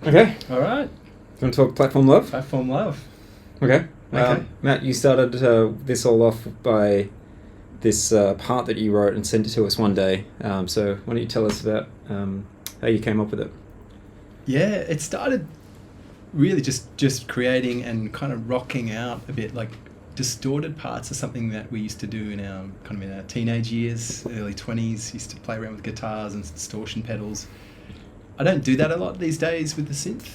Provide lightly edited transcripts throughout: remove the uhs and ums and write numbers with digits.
Okay. All right. Do you want to talk Platform Love? Platform Love. Okay. Okay. Matt, you started this all off by this part that you wrote and sent it to us one day. So why don't you tell us about how you came up with it? Yeah, it started really just creating and kind of rocking out a bit, like distorted parts are something that we used to do in our teenage years, early 20s. Used to play around with guitars and distortion pedals. I don't do that a lot these days with the synth,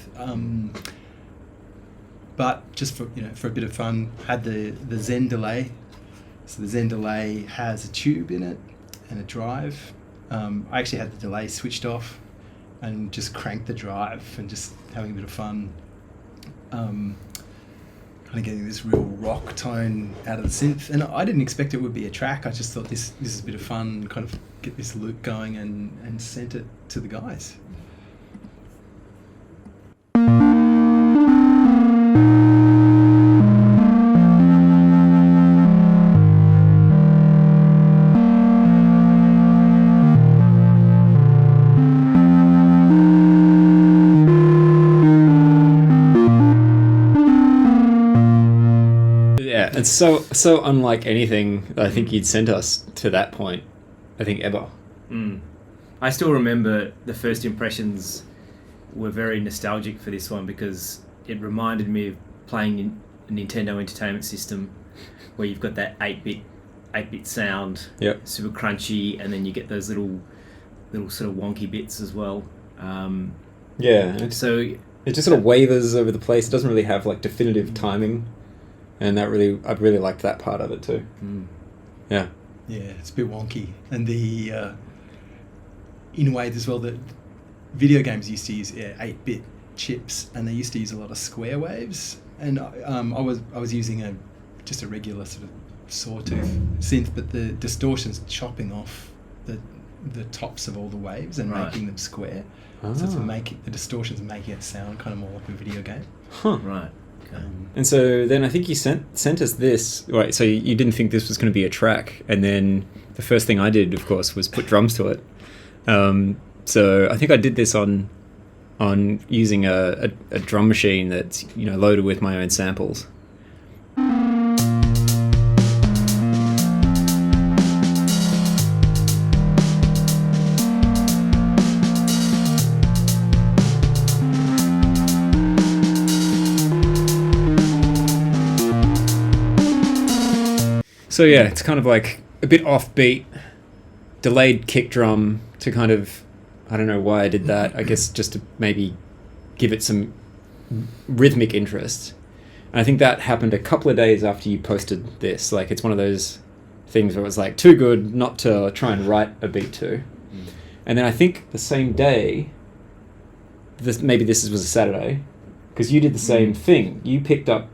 but just for a bit of fun, had the Zen Delay. So the Zen Delay has a tube in it and a drive. I actually had the delay switched off and just cranked the drive and just having a bit of fun. Kind of getting this real rock tone out of the synth, and I didn't expect it would be a track. I just thought this is a bit of fun, kind of get this loop going, and sent it to the guys. It's so unlike anything that I think you'd sent us to that point, I think, ever. I still remember the first impressions were very nostalgic for this one because it reminded me of playing a Nintendo Entertainment System where you've got that 8-bit sound, Yep. super crunchy, and then you get those little sort of wonky bits as well. So it just sort of wavers over the place. It doesn't really have like definitive timing. And I really liked that part of it too. Yeah. Yeah, it's a bit wonky. And the in a way as well, that video games used to use 8-bit chips, and they used to use a lot of square waves. And I was using just a regular sort of sawtooth synth, but the distortion's chopping off the tops of all the waves and making them square. So the distortion's making it sound kind of more like a video game. Huh. Right. Okay. And so then I think you sent us this. Right. So you didn't think this was going to be a track, and then the first thing I did, of course, was put drums to it. So I think I did this on using a drum machine that's loaded with my own samples. So yeah, it's kind of like a bit offbeat, delayed kick drum to kind of, I don't know why I did that. I guess just to maybe give it some rhythmic interest. And I think that happened a couple of days after you posted this. Like, it's one of those things where it was like too good not to try and write a beat to. And then I think the same day, maybe this was a Saturday, because you did the same thing. You picked up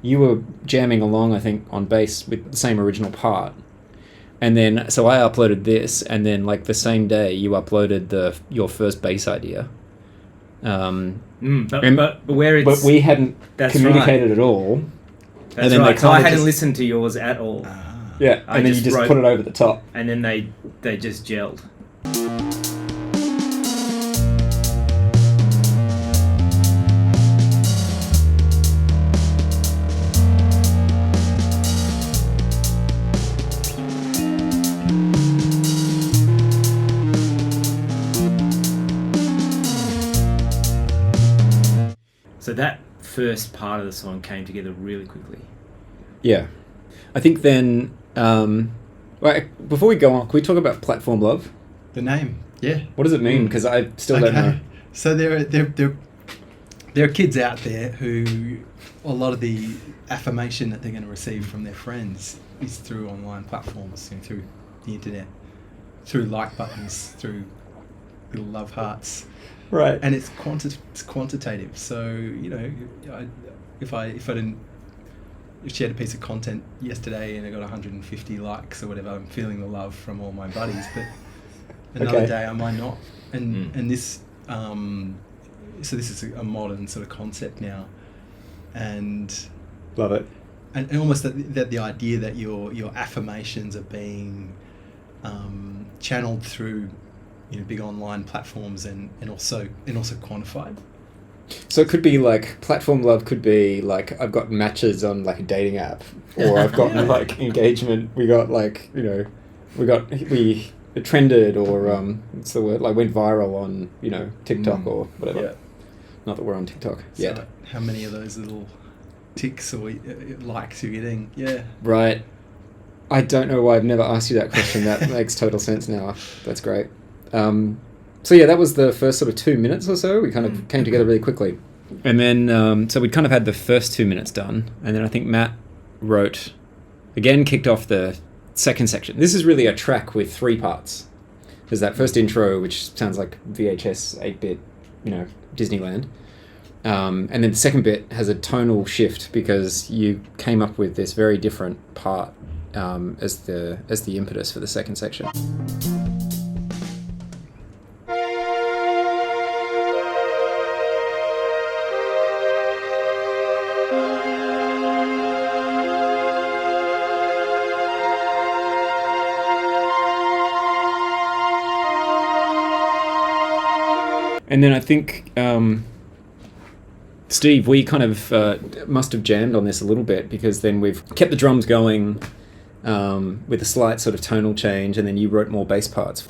you were jamming along, I think, on bass with the same original part. And then, so I uploaded this, and then, like, the same day, you uploaded your first bass idea. But where it's... But we hadn't communicated at all. That's and then right, so I hadn't listened to yours at all. Yeah, and then you just put it over the top. And then they just gelled. So that first part of the song came together really quickly. Yeah. I think then, before we go on, can we talk about Platform Love? The name, yeah. What does it mean? Because I still don't know. So there are kids out there who, a lot of the affirmation that they're going to receive from their friends is through online platforms, through the internet, through like buttons, through little love hearts. Right. And it's quantitative. So, if she had a piece of content yesterday and I got 150 likes or whatever, I'm feeling the love from all my buddies. But another day I might not. And this, so this is a modern sort of concept now. And love it. And almost that the idea that your affirmations are being channeled through big online platforms and also quantified. So it could be like platform love could be like I've got matches on like a dating app, or I've got like engagement. We got like we trended, or what's the word, like went viral on TikTok or whatever. Yeah. Not that we're on TikTok yet. So how many of those little ticks or likes you're getting? Yeah. Right. I don't know why I've never asked you that question. That makes total sense now. That's great. So yeah, that was the first sort of 2 minutes or so. We kind of came together really quickly. And then, so we'd kind of had the first 2 minutes done. And then I think Matt kicked off the second section. This is really a track with 3 parts. There's that first intro, which sounds like VHS 8-bit, Disneyland. And then the second bit has a tonal shift because you came up with this very different part as the impetus for the second section. And then I think, Steve, we kind of must have jammed on this a little bit, because then we've kept the drums going with a slight sort of tonal change, and then you wrote more bass parts.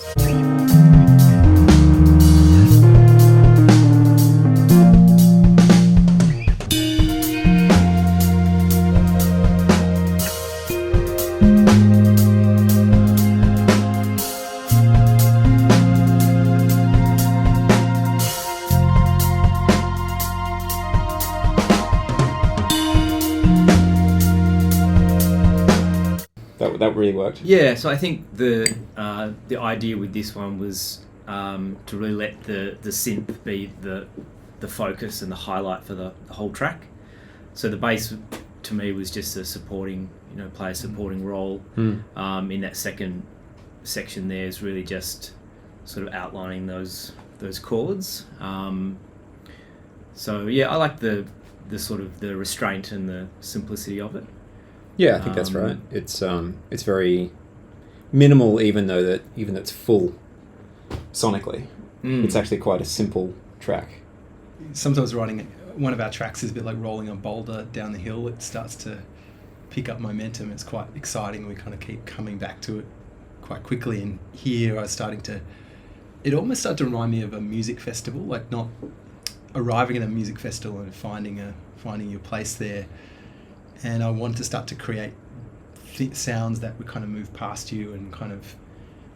That really worked. Yeah, so I think the idea with this one was to really let the synth be the focus and the highlight for the whole track. So the bass to me was just a supporting, play a supporting role. In that second section there is really just sort of outlining those chords. So yeah, I like the sort of the restraint and the simplicity of it. Yeah, I think that's right. It's very minimal, even though it's full sonically. It's actually quite a simple track. Sometimes writing one of our tracks is a bit like rolling a boulder down the hill. It starts to pick up momentum. It's quite exciting. We kind of keep coming back to it quite quickly. And here it almost started to remind me of a music festival, like not arriving at a music festival and finding your place there. And I wanted to start to create sounds that would kind of move past you and kind of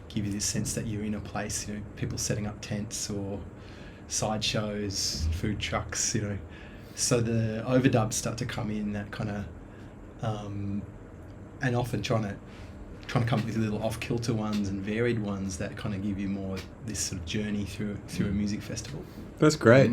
give you this sense that you're in a place, people setting up tents or sideshows, food trucks, So the overdubs start to come in, that kind of, and often trying to come up with little off-kilter ones and varied ones that kind of give you more this sort of journey through a music festival. That's great.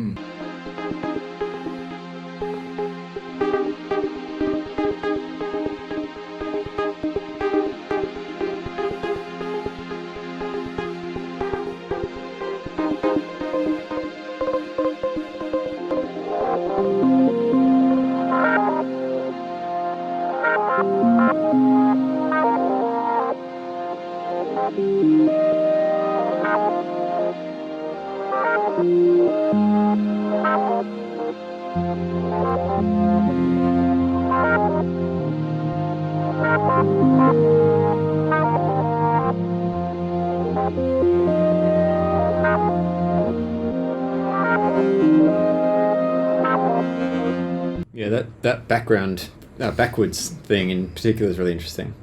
Yeah, that background, backwards thing in particular is really interesting.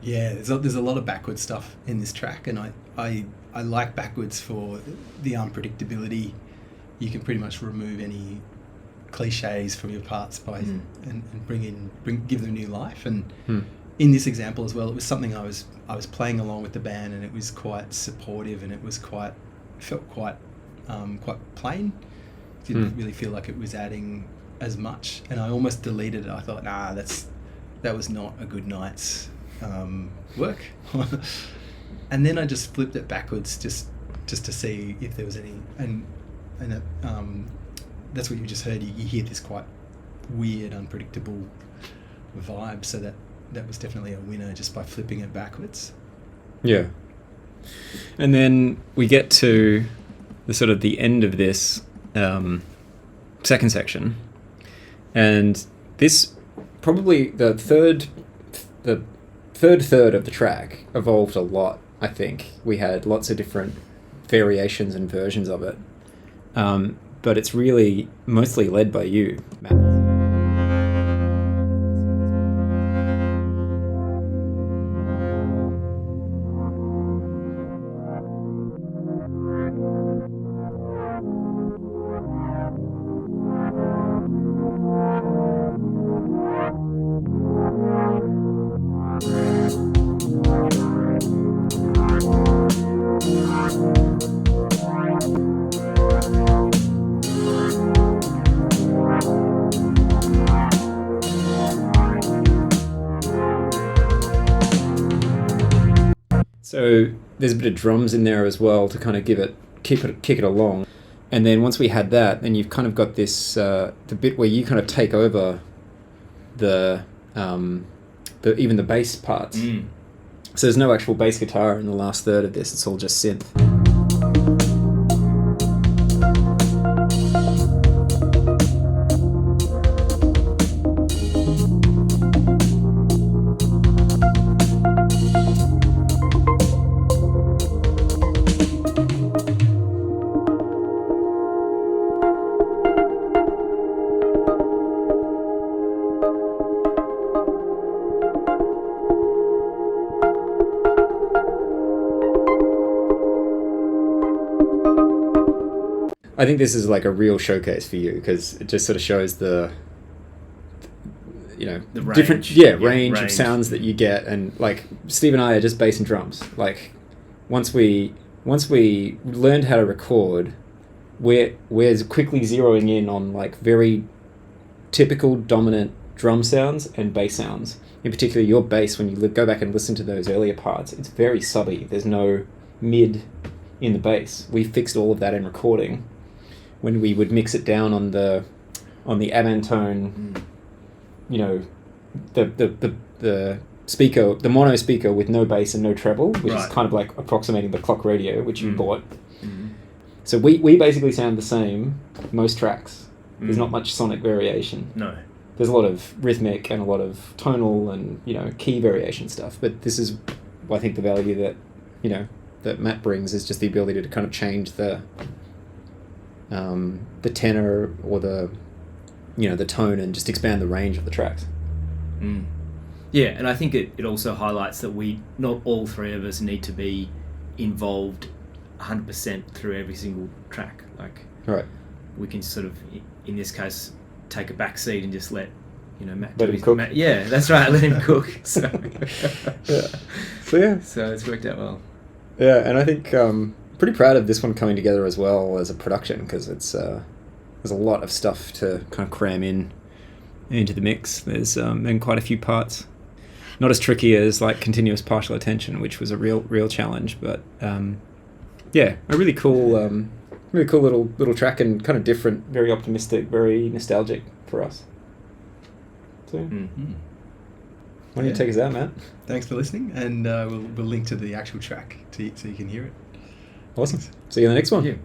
Yeah, there's a lot of backwards stuff in this track, and I like backwards for the unpredictability. You can pretty much remove any cliches from your parts by and give them new life. And in this example as well, it was something I was playing along with the band, and it was quite supportive, and it felt quite plain. Didn't really feel like it was adding as much, and I almost deleted it. I thought, that was not a good night's work. And then I just flipped it backwards just to see if there was any, and that's what you just heard. You hear this quite weird, unpredictable vibe, so that was definitely a winner just by flipping it backwards. Yeah. And then we get to the sort of the end of this second section, and this probably the third third of the track evolved a lot. I think we had lots of different variations and versions of it, but it's really mostly led by you, Matt. So there's a bit of drums in there as well to kind of kick it along. And then once we had that, then you've kind of got this the bit where you kind of take over the even the bass parts. So there's no actual bass guitar in the last third of this. It's all just synth. I think this is like a real showcase for you because it just sort of shows the range. Different range of sounds that you get, and like Steve and I are just bass and drums. Like once we learned how to record, we're quickly zeroing in on like very typical dominant drum sounds and bass sounds. In particular, your bass, when you go back and listen to those earlier parts, it's very subby. There's no mid in the bass. We fixed all of that in recording when we would mix it down on the Avantone, the speaker, the mono speaker with no bass and no treble, which is kind of like approximating the clock radio, which you bought. So we basically sound the same most tracks. There's not much sonic variation. No. There's a lot of rhythmic and a lot of tonal and key variation stuff, but this is, I think, the value that that Matt brings is just the ability to kind of change the tenor or the tone and just expand the range of the tracks. Yeah, and I think it also highlights that not all three of us need to be involved 100% through every single track. Like, we can sort of, in this case, take a back seat and just let Matt let him cook. Yeah, that's right. Let him cook. So So it's worked out well. Yeah, and I think pretty proud of this one coming together as well as a production, because it's there's a lot of stuff to kind of cram into the mix. There's been quite a few parts, not as tricky as like continuous partial attention, which was a real challenge, but a really cool little track, and kind of different, very optimistic, very nostalgic for us. So why don't you take us out, Matt? Thanks for listening, and we'll link to the actual track so you can hear it. Awesome. See you in the next one. Thank you.